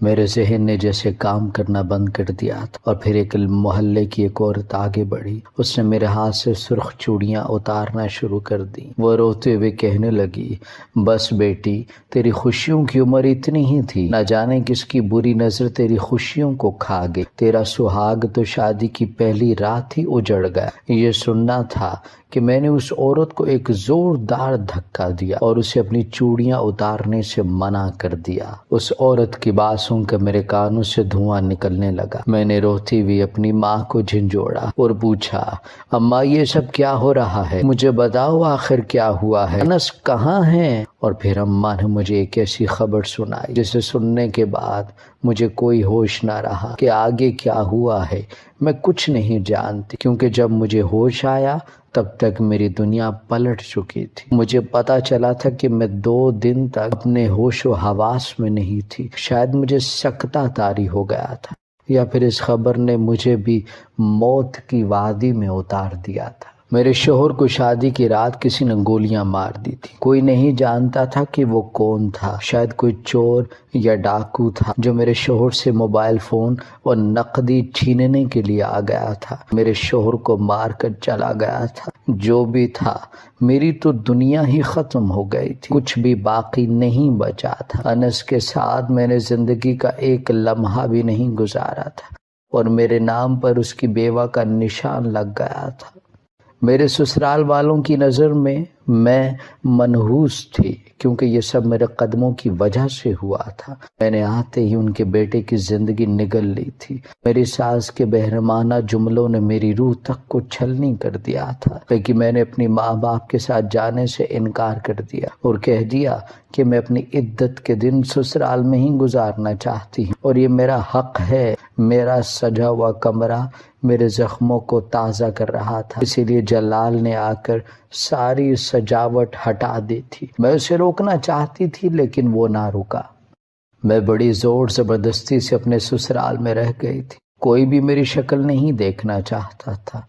میرے ذہن نے جیسے کام کرنا بند کر دیا تھا، اور پھر ایک محلے کی ایک عورت آگے بڑھی، اس نے میرے ہاتھ سے سرخ چوڑیاں اتارنا شروع کر دی۔ وہ روتے ہوئے کہنے لگی، بس بیٹی، تیری خوشیوں کی عمر اتنی ہی تھی، نہ جانے کس کی بری نظر تیری خوشیوں کو کھا گئی، تیرا سہاگ تو شادی کی پہلی رات ہی اجڑ گیا۔ یہ سننا تھا کہ میں نے اس عورت کو ایک زوردار دھکا دیا اور اسے اپنی چوڑیاں اتارنے سے منع کر دیا۔ اس عورت کی بات سن کر میرے کانوں سے دھواں نکلنے لگا۔ میں نے روتی ہوئی اپنی ماں کو جھنجھوڑا اور پوچھا، اماں یہ سب کیا ہو رہا ہے؟ مجھے بتاؤ آخر کیا ہوا ہے؟ انس کہاں ہے؟ اور پھر اماں نے مجھے ایک ایسی خبر سنائی جسے سننے کے بعد مجھے کوئی ہوش نہ رہا کہ آگے کیا ہوا ہے۔ میں کچھ نہیں جانتی، کیونکہ جب مجھے ہوش آیا تب تک میری دنیا پلٹ چکی تھی۔ مجھے پتا چلا تھا کہ میں 2 دن تک اپنے ہوش و حواس میں نہیں تھی۔ شاید مجھے سکتہ طاری ہو گیا تھا، یا پھر اس خبر نے مجھے بھی موت کی وادی میں اتار دیا تھا۔ میرے شوہر کو شادی کی رات کسی نے گولیاں مار دی تھی۔ کوئی نہیں جانتا تھا کہ وہ کون تھا، شاید کوئی چور یا ڈاکو تھا جو میرے شوہر سے موبائل فون اور نقدی چھیننے کے لیے آ گیا تھا، میرے شوہر کو مار کر چلا گیا تھا۔ جو بھی تھا، میری تو دنیا ہی ختم ہو گئی تھی، کچھ بھی باقی نہیں بچا تھا۔ انس کے ساتھ میں نے زندگی کا ایک لمحہ بھی نہیں گزارا تھا، اور میرے نام پر اس کی بیوہ کا نشان لگ گیا تھا۔ میرے سسرال والوں کی نظر میں منحوس تھی، کیونکہ یہ سب میرے قدموں کی وجہ سے ہوا تھا۔ میں نے آتے ہی ان کے بیٹے کی زندگی نگل لی تھی۔ میری ساس کے بہرمانہ جملوں نے میری روح تک کو چھلنی کر دیا تھا، لیکن میں نے اپنی ماں باپ کے ساتھ جانے سے انکار کر دیا اور کہہ دیا کہ میں اپنی عدت کے دن سسرال میں ہی گزارنا چاہتی ہوں، اور یہ میرا حق ہے۔ میرا سجا ہوا کمرہ میرے زخموں کو تازہ کر رہا تھا، اسی لیے جلال نے آ کر ساری سجاوٹ ہٹا دی تھی۔ میں اسے روکنا چاہتی تھی لیکن وہ نہ رکا۔ میں بڑی زور زبردستی سے اپنے سسرال میں رہ گئی تھی۔ کوئی بھی میری شکل نہیں دیکھنا چاہتا تھا۔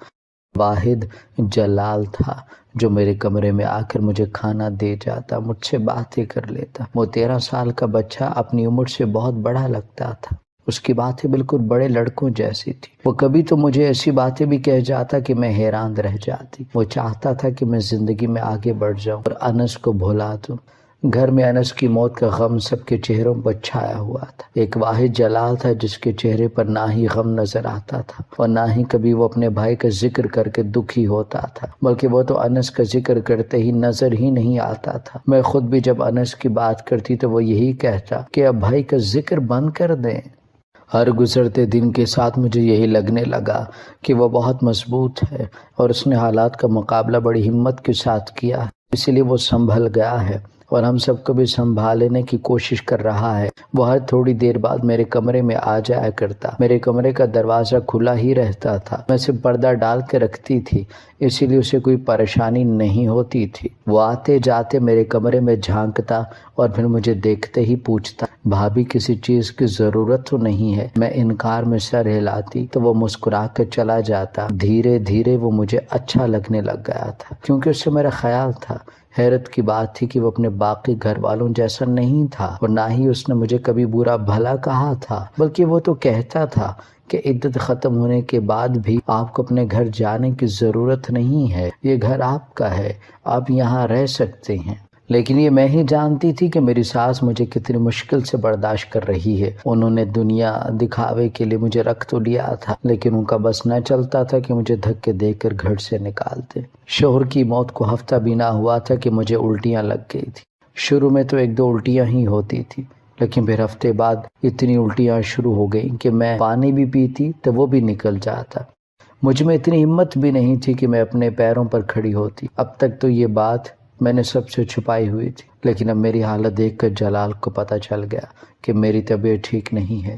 واحد جلال تھا جو میرے کمرے میں آ کر مجھے کھانا دے جاتا، مجھ سے باتیں کر لیتا۔ وہ 13 سال کا بچہ اپنی عمر سے بہت بڑا لگتا تھا۔ اس کی باتیں بالکل بڑے لڑکوں جیسی تھی۔ وہ کبھی تو مجھے ایسی باتیں بھی کہہ جاتا کہ میں حیران رہ جاتی۔ وہ چاہتا تھا کہ میں زندگی میں آگے بڑھ جاؤں اور انس کو بھلا دوں۔ گھر میں انس کی موت کا غم سب کے چہروں پر چھایا ہوا تھا۔ ایک واحد جلال تھا جس کے چہرے پر نہ ہی غم نظر آتا تھا اور نہ ہی کبھی وہ اپنے بھائی کا ذکر کر کے دکھی ہوتا تھا، بلکہ وہ تو انس کا ذکر کرتے ہی نظر ہی نہیں آتا تھا۔ میں خود بھی جب انس کی بات کرتی تو وہ یہی کہتا کہ اب بھائی کا ذکر بند کر دیں۔ ہر گزرتے دن کے ساتھ مجھے یہی لگنے لگا کہ وہ بہت مضبوط ہے اور اس نے حالات کا مقابلہ بڑی ہمت کے ساتھ کیا ہے، اسی لیے وہ سنبھل گیا ہے اور ہم سب کو بھی سنبھالنے کی کوشش کر رہا ہے۔ وہ ہر تھوڑی دیر بعد میرے کمرے میں آ جایا کرتا۔ میرے کمرے کا دروازہ کھلا ہی رہتا تھا، میں صرف پردہ ڈال کے رکھتی تھی، اسی لیے اسے کوئی پریشانی نہیں ہوتی تھی۔ وہ آتے جاتے میرے کمرے میں جھانکتا اور پھر مجھے دیکھتے ہی پوچھتا، بھابھی کسی چیز کی ضرورت تو نہیں ہے؟ میں انکار میں سر ہلاتی تو وہ مسکرا کر چلا جاتا۔ دھیرے دھیرے وہ مجھے اچھا لگنے لگ گیا تھا، کیونکہ اس سے میرا خیال تھا۔ حیرت کی بات تھی کہ وہ اپنے باقی گھر والوں جیسا نہیں تھا اور نہ ہی اس نے مجھے کبھی برا بھلا کہا تھا، بلکہ وہ تو کہتا تھا کہ عدت ختم ہونے کے بعد بھی آپ کو اپنے گھر جانے کی ضرورت نہیں ہے، یہ گھر آپ کا ہے، آپ یہاں رہ سکتے ہیں۔ لیکن یہ میں ہی جانتی تھی کہ میری ساس مجھے کتنی مشکل سے برداشت کر رہی ہے۔ انہوں نے دنیا دکھاوے کے لیے مجھے رکھ تو لیا تھا، لیکن ان کا بس نہ چلتا تھا کہ مجھے دھکے دے کر گھر سے نکال دے۔ شوہر کی موت کو ہفتہ بھی نہ ہوا تھا کہ مجھے الٹیاں لگ گئی تھی۔ شروع میں تو 1-2 الٹیاں ہی ہوتی تھی، لیکن پھر ہفتے بعد اتنی الٹیاں شروع ہو گئیں کہ میں پانی بھی پیتی تو وہ بھی نکل جاتا۔ مجھ میں اتنی ہمت بھی نہیں تھی کہ میں اپنے پیروں پر کھڑی ہوتی۔ اب تک تو یہ بات میں نے سب سے چھپائی ہوئی تھی، لیکن اب میری حالت دیکھ کر جلال کو پتہ چل گیا کہ میری طبیعت ٹھیک نہیں ہے۔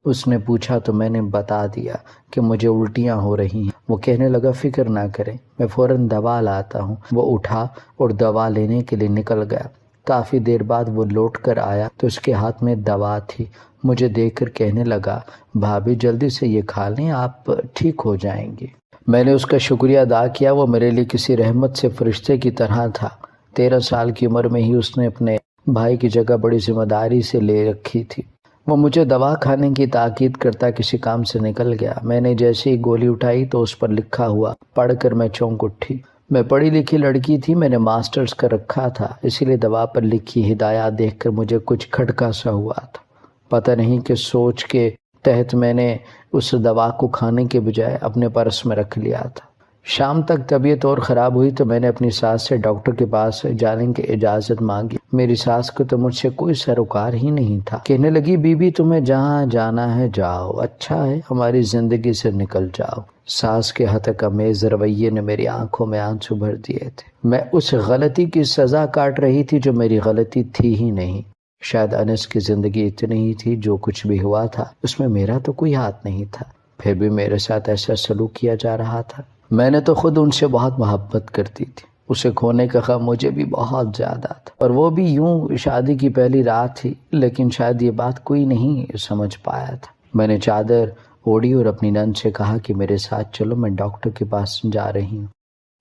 اس نے پوچھا تو میں نے بتا دیا کہ مجھے الٹیاں ہو رہی ہیں۔ وہ کہنے لگا فکر نہ کریں، میں فوراً دوا لاتا ہوں۔ وہ اٹھا اور دوا لینے کے لیے نکل گیا۔ کافی دیر بعد وہ لوٹ کر آیا تو اس کے ہاتھ میں دوا تھی۔ مجھے دیکھ کر کہنے لگا، بھابھی جلدی سے یہ کھا لیں، آپ ٹھیک ہو جائیں گے۔ میں نے اس کا شکریہ ادا کیا۔ وہ میرے لیے کسی رحمت سے فرشتے کی طرح تھا۔ 13 سال کی عمر میں ہی اس نے اپنے بھائی کی جگہ بڑی ذمہ داری سے لے رکھی تھی۔ وہ مجھے دوا کھانے کی تاکید کرتا کسی کام سے نکل گیا۔ میں نے جیسے ہی گولی اٹھائی تو اس پر لکھا ہوا پڑھ کر میں چونک اٹھی۔ میں پڑھی لکھی لڑکی تھی، میں نے ماسٹرز کا رکھا تھا، اسی لیے دوا پر لکھی ہدایات دیکھ کر مجھے کچھ کھٹکا سا ہوا تھا۔ پتہ نہیں کہ سوچ کے تحت میں نے اس دوا کو کھانے کے بجائے اپنے پرس میں رکھ لیا تھا۔ شام تک طبیعت اور خراب ہوئی تو میں نے اپنی ساس سے ڈاکٹر کے پاس جانے کی اجازت مانگی۔ میری ساس کو تو مجھ سے کوئی سروکار ہی نہیں تھا۔ کہنے لگی بی بی تمہیں جہاں جانا ہے جاؤ، اچھا ہے ہماری زندگی سے نکل جاؤ۔ ساس کے ہتک امیز رویے نے میری آنکھوں میں آنسو بھر دیے تھے۔ میں اس غلطی کی سزا کاٹ رہی تھی جو میری غلطی تھی ہی نہیں۔ شاید انس کی زندگی اتنی ہی تھی، جو کچھ بھی ہوا تھا اس میں میرا تو کوئی ہاتھ نہیں تھا، پھر بھی میرے ساتھ ایسا سلوک کیا جا رہا تھا۔ میں نے تو خود ان سے بہت محبت کرتی تھی، اسے کھونے کا غم مجھے بھی بہت زیادہ تھا، اور وہ بھی یوں شادی کی پہلی رات تھی، لیکن شاید یہ بات کوئی نہیں سمجھ پایا تھا۔ میں نے چادر اوڑھی اور اپنی نند سے کہا کہ میرے ساتھ چلو، میں ڈاکٹر کے پاس جا رہی ہوں۔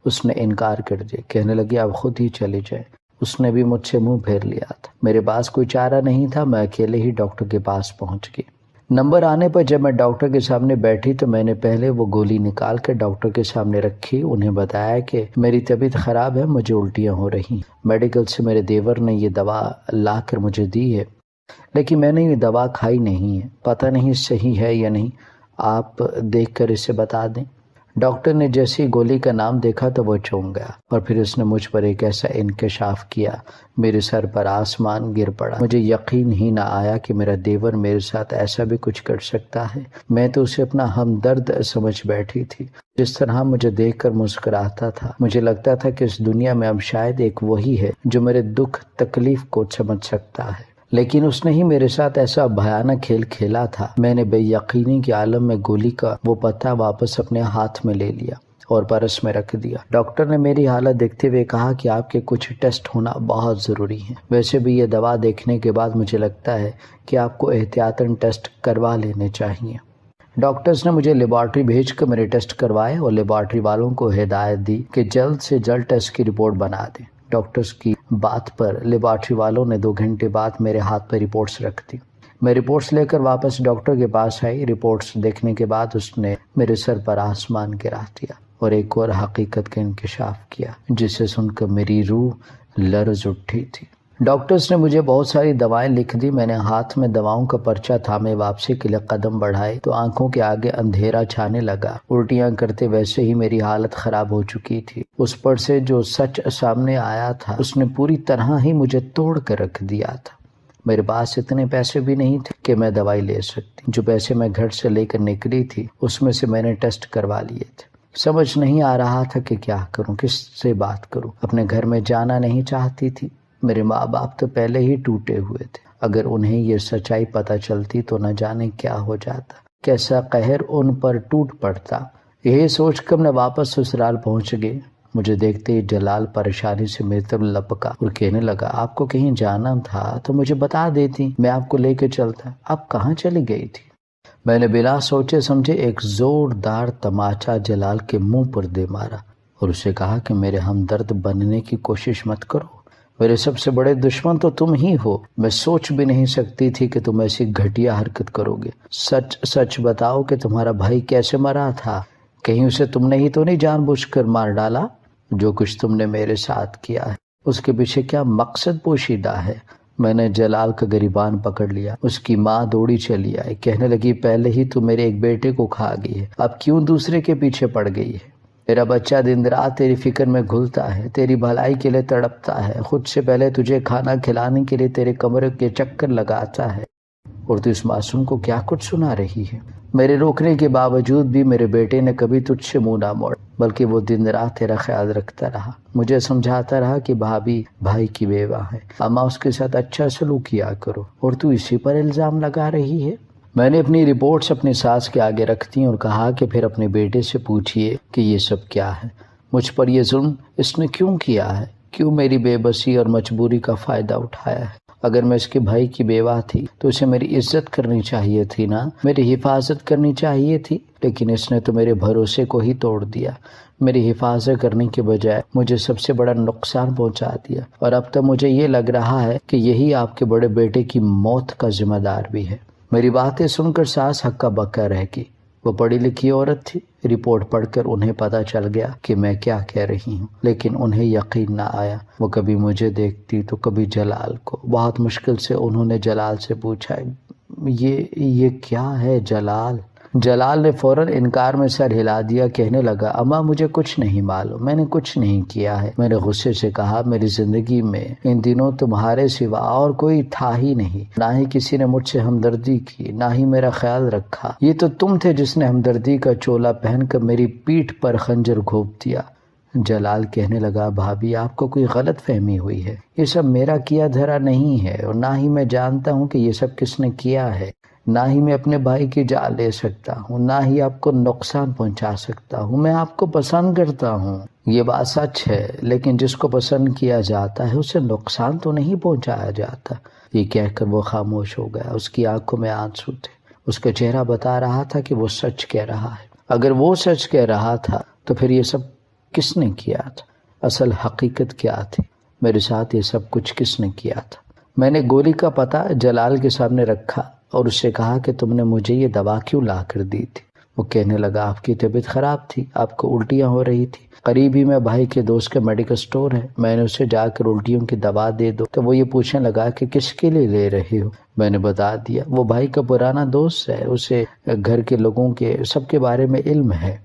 اس نے انکار کر دیا، کہنے لگی آپ خود ہی چلے جائیں۔ اس نے بھی مجھ سے منہ پھیر لیا تھا۔ میرے پاس کوئی چارہ نہیں تھا، میں اکیلے ہی ڈاکٹر کے پاس پہنچ گئی۔ نمبر آنے پر جب میں ڈاکٹر کے سامنے بیٹھی تو میں نے پہلے وہ گولی نکال کر ڈاکٹر کے سامنے رکھی، انہیں بتایا کہ میری طبیعت خراب ہے، مجھے الٹیاں ہو رہی۔ میڈیکل سے میرے دیور نے یہ دوا لا کر مجھے دی ہے، لیکن میں نے یہ دوا کھائی نہیں ہے، پتہ نہیں صحیح ہے یا نہیں، آپ دیکھ کر اسے بتا دیں۔ ڈاکٹر نے جیسے ہی گولی کا نام دیکھا تو وہ چونک گیا، اور پھر اس نے مجھ پر ایک ایسا انکشاف کیا، میرے سر پر آسمان گر پڑا۔ مجھے یقین ہی نہ آیا کہ میرا دیور میرے ساتھ ایسا بھی کچھ کر سکتا ہے۔ میں تو اسے اپنا ہمدرد سمجھ بیٹھی تھی، جس طرح مجھے دیکھ کر مسکراتا تھا۔ مجھے لگتا تھا کہ اس دنیا میں اب شاید ایک وہی ہے جو میرے دکھ تکلیف کو سمجھ سکتا ہے، لیکن اس نے ہی میرے ساتھ ایسا بھیانک کھیل کھیلا تھا۔ میں نے بے یقینی کے عالم میں گولی کا وہ پتہ واپس اپنے ہاتھ میں لے لیا اور پرس میں رکھ دیا۔ ڈاکٹر نے میری حالت دیکھتے ہوئے کہا کہ آپ کے کچھ ٹیسٹ ہونا بہت ضروری ہیں، ویسے بھی یہ دوا دیکھنے کے بعد مجھے لگتا ہے کہ آپ کو احتیاطاً ٹیسٹ کروا لینے چاہیے۔ ڈاکٹرز نے مجھے لیبارٹری بھیج کر میرے ٹیسٹ کروائے اور لیبارٹری والوں کو ہدایت دی کہ جلد سے جلد ٹیسٹ کی رپورٹ بنا دیں۔ ڈاکٹرز کی بات پر لیبارٹری والوں نے 2 گھنٹے بعد میرے ہاتھ پر رپورٹس رکھ دی۔ میں رپورٹس لے کر واپس ڈاکٹر کے پاس آئی۔ رپورٹس دیکھنے کے بعد اس نے میرے سر پر آسمان گرا دیا اور ایک اور حقیقت کا انکشاف کیا، جسے سن کر میری روح لرز اٹھی تھی۔ ڈاکٹرز نے مجھے بہت ساری دوائیں لکھ دی۔ میں نے ہاتھ میں دواؤں کا پرچہ تھامے واپسی کے لیے قدم بڑھائے تو آنکھوں کے آگے اندھیرا چھانے لگا۔ الٹیاں کرتے ویسے ہی میری حالت خراب ہو چکی تھی۔ اس پر سے جو سچ سامنے آیا تھا اس نے پوری طرح ہی مجھے توڑ کر رکھ دیا تھا۔ میرے پاس اتنے پیسے بھی نہیں تھے کہ میں دوائی لے سکتی۔ جو پیسے میں گھر سے لے کر نکلی تھی اس میں سے میں نے ٹیسٹ کروا لیے تھے۔ سمجھ نہیں آ رہا تھا کہ کیا کروں، کس سے بات کروں۔ اپنے گھر میں جانا نہیں چاہتی تھی۔ میرے ماں باپ تو پہلے ہی ٹوٹے ہوئے تھے، اگر انہیں یہ سچائی پتہ چلتی تو نہ جانے کیا ہو جاتا، کیسا قہر ان پر ٹوٹ پڑتا۔ یہی سوچ کر میں واپس سسرال پہنچ گئی۔ مجھے دیکھتے ہی جلال پریشانی سے میری طرف لپکا اور کہنے لگا آپ کو کہیں جانا تھا تو مجھے بتا دیتی، میں آپ کو لے کے چلتا۔ اب کہاں چلی گئی تھی؟ میں نے بلا سوچے سمجھے ایک زوردار تماچا جلال کے منہ پر دے مارا اور اسے کہا کہ میرے ہمدرد بننے کی کوشش مت کرو، میرے سب سے بڑے دشمن تو تم ہی ہو۔ میں سوچ بھی نہیں سکتی تھی کہ تم ایسی گھٹیا حرکت کرو گے۔ سچ سچ بتاؤ کہ تمہارا بھائی کیسے مرا تھا؟ کہیں اسے تم نے ہی تو نہیں جان بوجھ کر مار ڈالا؟ جو کچھ تم نے میرے ساتھ کیا ہے اس کے پیچھے کیا مقصد پوشیدہ ہے؟ میں نے جلال کا گریبان پکڑ لیا۔ اس کی ماں دوڑی چلی آئی، کہنے لگی پہلے ہی تو میرے ایک بیٹے کو کھا گئی ہے، اب کیوں دوسرے کے پیچھے پڑ گئی ہے؟ تیرا بچہ دن رات تیری فکر میں گھلتا ہے، تیری بھلائی کے لیے تڑپتا ہے، خود سے پہلے تجھے کھانا کھلانے کے لیے تیرے کمرے کے چکر لگاتا ہے، اور تو اس معصوم کو کیا کچھ سنا رہی ہے؟ میرے روکنے کے باوجود بھی میرے بیٹے نے کبھی تجھ سے منہ نہ موڑا، بلکہ وہ دن رات تیرا خیال رکھتا رہا، مجھے سمجھاتا رہا کہ بھابھی بھائی کی بیوہ ہے، اما اس کے ساتھ اچھا سلوک کیا کرو، اور تو اسی پر الزام لگا رہی ہے۔ میں نے اپنی رپورٹس اپنی ساس کے آگے رکھ دی اور کہا کہ پھر اپنے بیٹے سے پوچھئے کہ یہ سب کیا ہے، مجھ پر یہ ظلم اس نے کیوں کیا ہے، کیوں میری بے بسی اور مجبوری کا فائدہ اٹھایا ہے؟ اگر میں اس کے بھائی کی بیوہ تھی تو اسے میری عزت کرنی چاہیے تھی نا، میری حفاظت کرنی چاہیے تھی، لیکن اس نے تو میرے بھروسے کو ہی توڑ دیا، میری حفاظت کرنے کے بجائے مجھے سب سے بڑا نقصان پہنچا دیا، اور اب تو مجھے یہ لگ رہا ہے کہ یہی آپ کے بڑے بیٹے کی موت کا ذمہ دار بھی ہے۔ میری باتیں سن کر ساس ہکا بکا رہ گئی۔ وہ پڑھی لکھی عورت تھی، رپورٹ پڑھ کر انہیں پتہ چل گیا کہ میں کیا کہہ رہی ہوں، لیکن انہیں یقین نہ آیا۔ وہ کبھی مجھے دیکھتی تو کبھی جلال کو۔ بہت مشکل سے انہوں نے جلال سے پوچھا، یہ کیا ہے جلال؟ جلال نے فوراً انکار میں سر ہلا دیا، کہنے لگا اماں مجھے کچھ نہیں معلوم، میں نے کچھ نہیں کیا ہے۔ میں نے غصے سے کہا میری زندگی میں ان دنوں تمہارے سوا اور کوئی تھا ہی نہیں، نہ ہی کسی نے مجھ سے ہمدردی کی، نہ ہی میرا خیال رکھا، یہ تو تم تھے جس نے ہمدردی کا چولا پہن کر میری پیٹھ پر خنجر گھونپ دیا۔ جلال کہنے لگا بھابھی آپ کو کوئی غلط فہمی ہوئی ہے، یہ سب میرا کیا دھرا نہیں ہے، اور نہ ہی میں جانتا ہوں کہ یہ سب کس نے کیا ہے، نہ ہی میں اپنے بھائی کی جان لے سکتا ہوں، نہ ہی آپ کو نقصان پہنچا سکتا ہوں، میں آپ کو پسند کرتا ہوں، یہ بات سچ ہے، لیکن جس کو پسند کیا جاتا ہے اسے نقصان تو نہیں پہنچایا جاتا۔ یہ کہہ کر وہ خاموش ہو گیا۔ اس کی آنکھوں میں آنسو تھے، اس کا چہرہ بتا رہا تھا کہ وہ سچ کہہ رہا ہے۔ اگر وہ سچ کہہ رہا تھا تو پھر یہ سب کس نے کیا تھا؟ اصل حقیقت کیا تھی؟ میرے ساتھ یہ سب کچھ کس نے کیا تھا؟ میں نے گولی کا پتہ جلال کے سامنے رکھا اور اس سے کہا کہ تم نے مجھے یہ دوا کیوں لا کر دی تھی؟ وہ کہنے لگا آپ کی طبیعت خراب تھی، آپ کو الٹیاں ہو رہی تھی، قریب ہی میں بھائی کے دوست کا میڈیکل سٹور ہے، میں نے اسے جا کر الٹیوں کی دوا دے دو تو وہ یہ پوچھنے لگا کہ کس کے لیے لے رہے ہو؟ میں نے بتا دیا، وہ بھائی کا پرانا دوست ہے، اسے گھر کے لوگوں کے سب کے بارے میں علم ہے،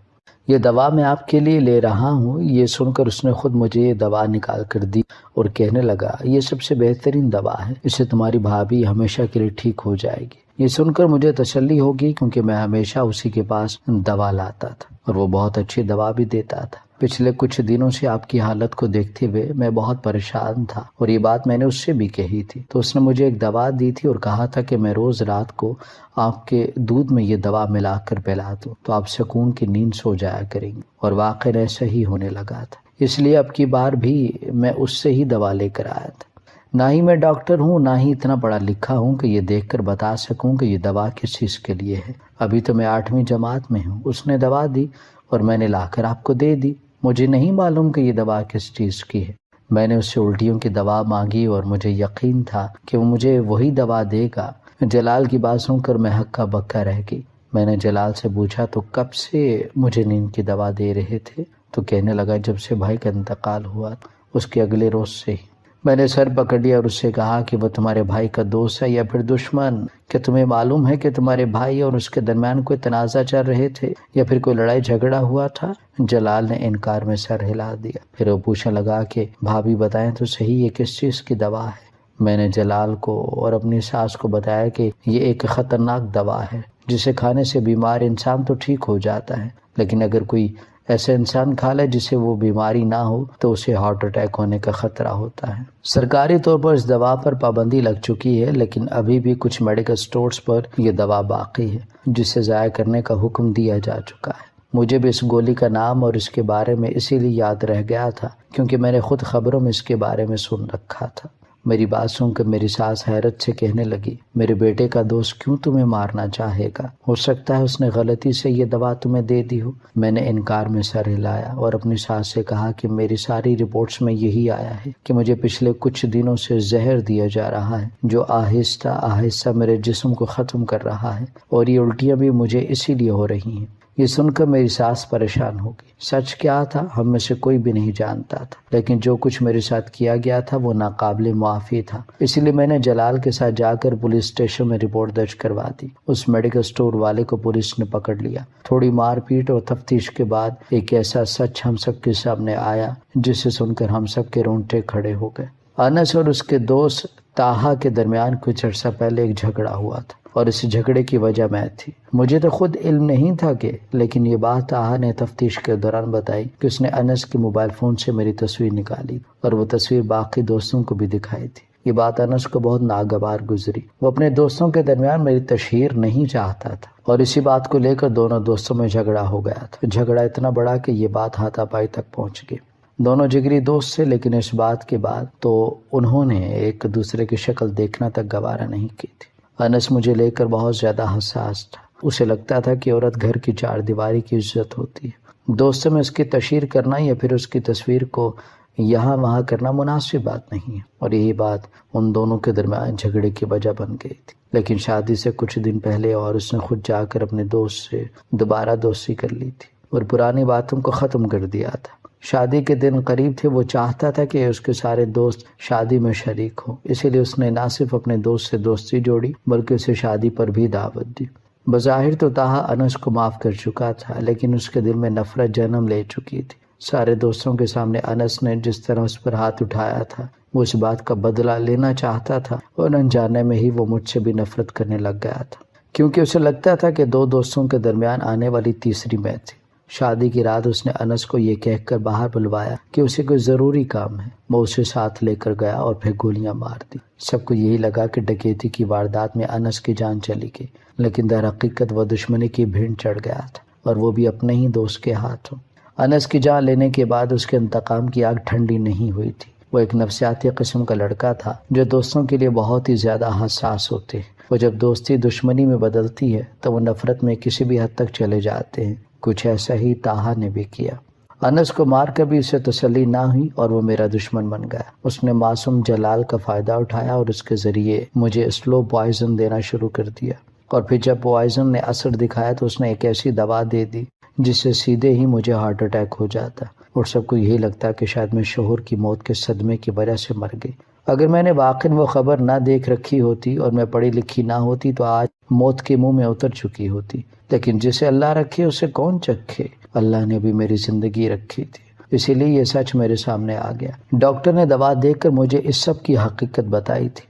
یہ دوا میں آپ کے لیے لے رہا ہوں۔ یہ سن کر اس نے خود مجھے یہ دوا نکال کر دی اور کہنے لگا یہ سب سے بہترین دوا ہے، اس سے تمہاری بھابھی ہمیشہ کے لیے ٹھیک ہو جائے گی۔ یہ سن کر مجھے تسلی ہوگی کیونکہ میں ہمیشہ اسی کے پاس دوا لاتا تھا اور وہ بہت اچھی دوا بھی دیتا تھا۔ پچھلے کچھ دنوں سے آپ کی حالت کو دیکھتے ہوئے میں بہت پریشان تھا اور یہ بات میں نے اس سے بھی کہی تھی، تو اس نے مجھے ایک دوا دی تھی اور کہا تھا کہ میں روز رات کو آپ کے دودھ میں یہ دوا ملا کر پلا دوں تو آپ سکون کی نیند سو جایا کریں گے، اور واقعی ایسا ہی ہونے لگا تھا۔ اس لیے اب کی بار بھی میں اس سے ہی دوا لے کر آیا تھا۔ نہ ہی میں ڈاکٹر ہوں، نہ ہی اتنا پڑھا لکھا ہوں کہ یہ دیکھ کر بتا سکوں کہ یہ دوا کس چیز کے لیے ہے۔ ابھی تو میں 8ویں جماعت میں ہوں۔ اس نے دوا دی اور میں نے لا کر آپ کو دے دی۔ مجھے نہیں معلوم کہ یہ دوا کس چیز کی ہے۔ میں نے اس سے الٹیوں کی دوا مانگی اور مجھے یقین تھا کہ وہ مجھے وہی دوا دے گا۔ جلال کی بات سن کر میں ہکا بکا رہ گئی۔ میں نے جلال سے پوچھا تو کب سے مجھے نیند کی دوا دے رہے تھے؟ تو کہنے لگا جب سے بھائی کا انتقال ہوا اس کے اگلے روز سے ہی۔ میں نے سر پکڑ لیا اور اس سے کہا کہ وہ تمہارے بھائی کا دوست ہے یا پھر دشمن؟ کہ تمہیں معلوم ہے کہ تمہارے بھائی اور اس کے درمیان کوئی تنازع چل رہے تھے یا پھر کوئی لڑائی جھگڑا ہوا تھا؟ جلال نے انکار میں سر ہلا دیا۔ پھر وہ پوچھنے لگا کہ بھابھی بتائیں تو صحیح یہ کس چیز کی دوا ہے؟ میں نے جلال کو اور اپنی ساس کو بتایا کہ یہ ایک خطرناک دوا ہے جسے کھانے سے بیمار انسان تو ٹھیک ہو جاتا ہے، لیکن اگر کوئی ایسا انسان کھا لے جسے وہ بیماری نہ ہو تو اسے ہارٹ اٹیک ہونے کا خطرہ ہوتا ہے۔ سرکاری طور پر اس دوا پر پابندی لگ چکی ہے، لیکن ابھی بھی کچھ میڈیکل سٹورز پر یہ دوا باقی ہے جسے ضائع کرنے کا حکم دیا جا چکا ہے۔ مجھے بھی اس گولی کا نام اور اس کے بارے میں اسی لیے یاد رہ گیا تھا کیونکہ میں نے خود خبروں میں اس کے بارے میں سن رکھا تھا۔ میری بات سن کر میری ساس حیرت سے کہنے لگی میرے بیٹے کا دوست کیوں تمہیں مارنا چاہے گا؟ ہو سکتا ہے اس نے غلطی سے یہ دوا تمہیں دے دی ہو۔ میں نے انکار میں سر ہلایا اور اپنی ساس سے کہا کہ میری ساری رپورٹس میں یہی آیا ہے کہ مجھے پچھلے کچھ دنوں سے زہر دیا جا رہا ہے جو آہستہ آہستہ میرے جسم کو ختم کر رہا ہے، اور یہ الٹیاں بھی مجھے اسی لیے ہو رہی ہیں۔ یہ سن کر میری ساس پریشان ہو گئی۔ سچ کیا تھا ہم میں سے کوئی بھی نہیں جانتا تھا، لیکن جو کچھ میرے ساتھ کیا گیا تھا وہ ناقابل معافی تھا، اس لیے میں نے جلال کے ساتھ جا کر پولیس اسٹیشن میں رپورٹ درج کروا دی۔ اس میڈیکل سٹور والے کو پولیس نے پکڑ لیا۔ تھوڑی مار پیٹ اور تفتیش کے بعد ایک ایسا سچ ہم سب کے سامنے آیا جسے سن کر ہم سب کے رونگٹے کھڑے ہو گئے۔ انس اور اس کے دوست طاہا کے درمیان کچھ عرصہ پہلے ایک جھگڑا ہوا تھا اور اس جھگڑے کی وجہ میں تھی۔ مجھے تو خود علم نہیں تھا لیکن یہ بات طاہا نے تفتیش کے دوران بتائی کہ اس نے انس کے موبائل فون سے میری تصویر نکالی اور وہ تصویر باقی دوستوں کو بھی دکھائی تھی۔ یہ بات انس کو بہت ناگوار گزری۔ وہ اپنے دوستوں کے درمیان میری تشہیر نہیں چاہتا تھا اور اسی بات کو لے کر دونوں دوستوں میں جھگڑا ہو گیا تھا۔ جھگڑا اتنا بڑا کہ یہ بات ہاتھا پائی تک پہنچ گئی۔ دونوں جگری دوست تھے، لیکن اس بات کے بعد تو انہوں نے ایک دوسرے کی شکل دیکھنا تک گوارا نہیں کی تھی۔ انس مجھے لے کر بہت زیادہ حساس تھا۔ اسے لگتا تھا کہ عورت گھر کی چار دیواری کی عزت ہوتی ہے۔ دوستوں میں اس کی تشہیر کرنا یا پھر اس کی تصویر کو یہاں وہاں کرنا مناسب بات نہیں ہے، اور یہی بات ان دونوں کے درمیان جھگڑے کی وجہ بن گئی تھی۔ لیکن شادی سے کچھ دن پہلے اور اس نے خود جا کر اپنے دوست سے دوبارہ دوستی کر لی تھی اور پرانی باتوں کو ختم کر دیا تھا۔ شادی کے دن قریب تھے، وہ چاہتا تھا کہ اس کے سارے دوست شادی میں شریک ہوں، اسی لیے اس نے نہ صرف اپنے دوست سے دوستی جوڑی بلکہ اسے شادی پر بھی دعوت دی۔ بظاہر تو طاہا انس کو معاف کر چکا تھا، لیکن اس کے دل میں نفرت جنم لے چکی تھی۔ سارے دوستوں کے سامنے انس نے جس طرح اس پر ہاتھ اٹھایا تھا، وہ اس بات کا بدلہ لینا چاہتا تھا، اور انجانے میں ہی وہ مجھ سے بھی نفرت کرنے لگ گیا تھا، کیونکہ اسے لگتا تھا کہ دو دوستوں کے درمیان آنے والی تیسری میں تھی۔ شادی کی رات اس نے انس کو یہ کہہ کر باہر بلوایا کہ اسے کوئی ضروری کام ہے۔ وہ اسے ساتھ لے کر گیا اور پھر گولیاں مار دی۔ سب کو یہی لگا کہ ڈکیتی کی واردات میں انس کی جان چلی گئی، لیکن در حقیقت وہ دشمنی کی بھینٹ چڑھ گیا تھا، اور وہ بھی اپنے ہی دوست کے ہاتھوں۔ انس کی جان لینے کے بعد اس کے انتقام کی آگ ٹھنڈی نہیں ہوئی تھی۔ وہ ایک نفسیاتی قسم کا لڑکا تھا جو دوستوں کے لیے بہت ہی زیادہ حساس ہوتے ہیں۔ وہ جب دوستی دشمنی میں بدلتی ہے تو وہ نفرت میں کسی بھی حد تک چلے جاتے ہیں۔ کچھ ایسا ہی طاہا نے بھی کیا۔ انس کو مار کر بھی اسے تسلی نہ ہوئی اور وہ میرا دشمن بن گیا۔ اس نے معصوم جلال کا فائدہ اٹھایا اور اس کے ذریعے مجھے سلو پوائزن دینا شروع کر دیا، اور پھر جب پوائزن نے اثر دکھایا تو اس نے ایک ایسی دوا دے دی جس سے سیدھے ہی مجھے ہارٹ اٹیک ہو جاتا، اور سب کو یہی لگتا کہ شاید میں شوہر کی موت کے صدمے کی وجہ سے مر گئی۔ اگر میں نے واقعی وہ خبر نہ دیکھ رکھی ہوتی اور میں پڑھی لکھی نہ ہوتی تو آج موت کے منہ میں اتر چکی ہوتی، لیکن جسے اللہ رکھے اسے کون چکھے۔ اللہ نے بھی میری زندگی رکھی تھی، اسی لیے یہ سچ میرے سامنے آ گیا۔ ڈاکٹر نے دوا دے کر مجھے اس سب کی حقیقت بتائی تھی،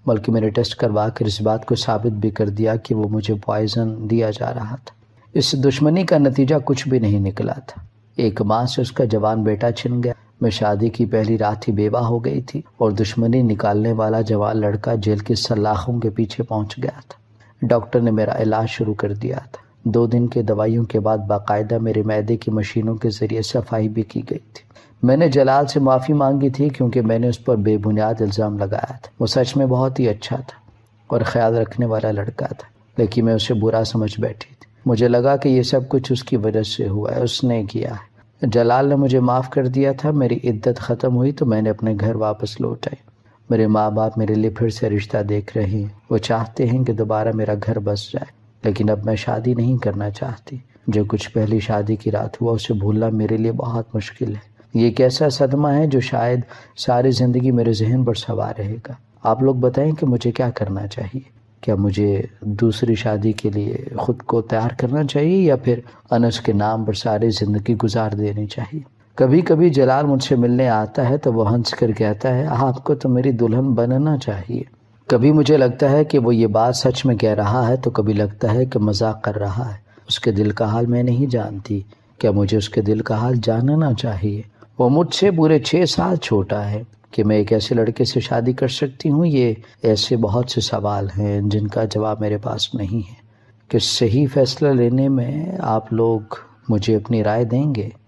بلکہ میرے ٹیسٹ کروا کر اس بات کو ثابت بھی کر دیا کہ وہ مجھے پوائزن دیا جا رہا تھا۔ اس دشمنی کا نتیجہ کچھ بھی نہیں نکلا تھا۔ ایک ماں سے اس کا جوان بیٹا چھن گیا، میں شادی کی پہلی رات ہی بیوہ ہو گئی تھی، اور دشمنی نکالنے والا جوان لڑکا جیل کی سلاخوں کے پیچھے پہنچ گیا تھا۔ ڈاکٹر نے میرا علاج شروع کر دیا تھا۔ 2 دن کے دوائیوں کے بعد باقاعدہ میرے معدے کی مشینوں کے ذریعے صفائی بھی کی گئی تھی۔ میں نے جلال سے معافی مانگی تھی کیونکہ میں نے اس پر بے بنیاد الزام لگایا تھا۔ وہ سچ میں بہت ہی اچھا تھا اور خیال رکھنے والا لڑکا تھا، لیکن میں اسے برا سمجھ بیٹھی تھی۔ مجھے لگا کہ یہ سب کچھ اس کی وجہ سے ہوا ہے، اس نے کیا ہے۔ جلال نے مجھے معاف کر دیا تھا۔ میری عدت ختم ہوئی تو میں نے اپنے گھر واپس لوٹ آئی۔ میرے ماں باپ میرے لیے پھر سے رشتہ دیکھ رہے ہیں۔ وہ چاہتے ہیں کہ دوبارہ میرا گھر بس جائے، لیکن اب میں شادی نہیں کرنا چاہتی۔ جو کچھ پہلی شادی کی رات ہوا اسے بھولنا میرے لیے بہت مشکل ہے۔ یہ ایک ایسا صدمہ ہے جو شاید ساری زندگی میرے ذہن پر سوار رہے گا۔ آپ لوگ بتائیں کہ مجھے کیا کرنا چاہیے؟ کیا مجھے دوسری شادی کے لیے خود کو تیار کرنا چاہیے یا پھر انس کے نام پر ساری زندگی گزار دینی چاہیے؟ کبھی کبھی جلال مجھ سے ملنے آتا ہے تو وہ ہنس کر کہتا ہے، آپ کو تو میری دلہن بننا چاہیے۔ کبھی مجھے لگتا ہے کہ وہ یہ بات سچ میں کہہ رہا ہے تو کبھی لگتا ہے کہ مذاق کر رہا ہے۔ اس کے دل کا حال میں نہیں جانتی، کیا مجھے اس کے دل کا حال جاننا چاہیے؟ وہ مجھ سے پورے 6 سال چھوٹا ہے۔ کہ میں ایک ایسے لڑکے سے شادی کر سکتی ہوں؟ یہ ایسے بہت سے سوال ہیں جن کا جواب میرے پاس نہیں ہے۔ کہ صحیح فیصلہ لینے میں آپ لوگ مجھے اپنی رائے دیں گے؟